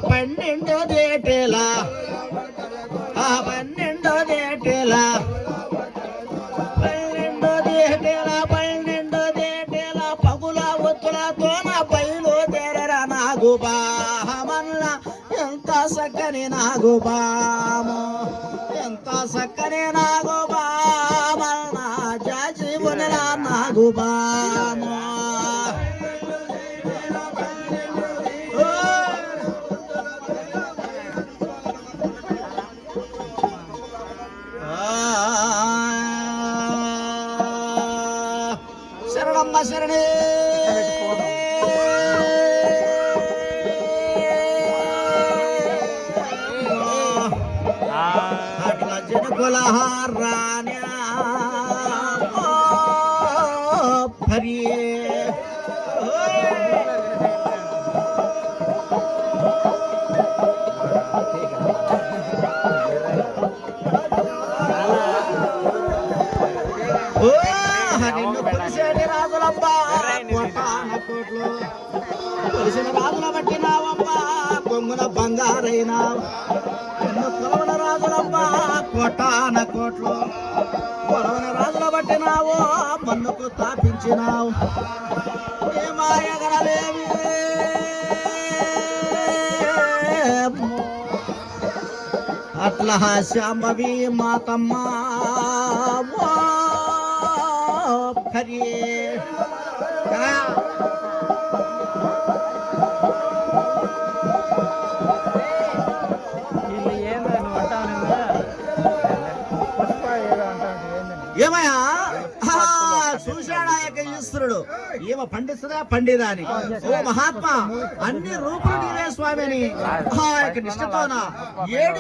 పన్నెండోదేటేలా పన్నెండోదేటేలా పన్నెండోదేటేలా పగుల ఒత్తులతో నా బయలుదేర నాగుబామల్ల ఎంత సక్కని నాగుబాము ఎంత సక్కని నాగుబామల్ల జాజీవన నాగుబాము శరణమ్మ శరణే అట్లా జనకులహారాణ్య భరియే నిన్ను పులిసేటి రాజులబ్బా కోటాన కోట్లు పులిసిన రాజుల పట్టినావమ్మా కొంగున బంగారైనావు నిన్ను కొలవన రాజులబ్బా కోటాన కోట్లు కొలవన రాజుల పట్టినావు మన్నుకు తాపించినావు ఏ మాయగరలేవి అట్లా శాంభవి మాతమ్మ హరియే ఏమయ్యా చూశాడా ఈశ్వరుడు ఏమో పండిస్తుందా పండిదా అని ఓ మహాత్మా అన్ని రూపులు నీవే స్వామిని నిష్ఠతోన ఏడు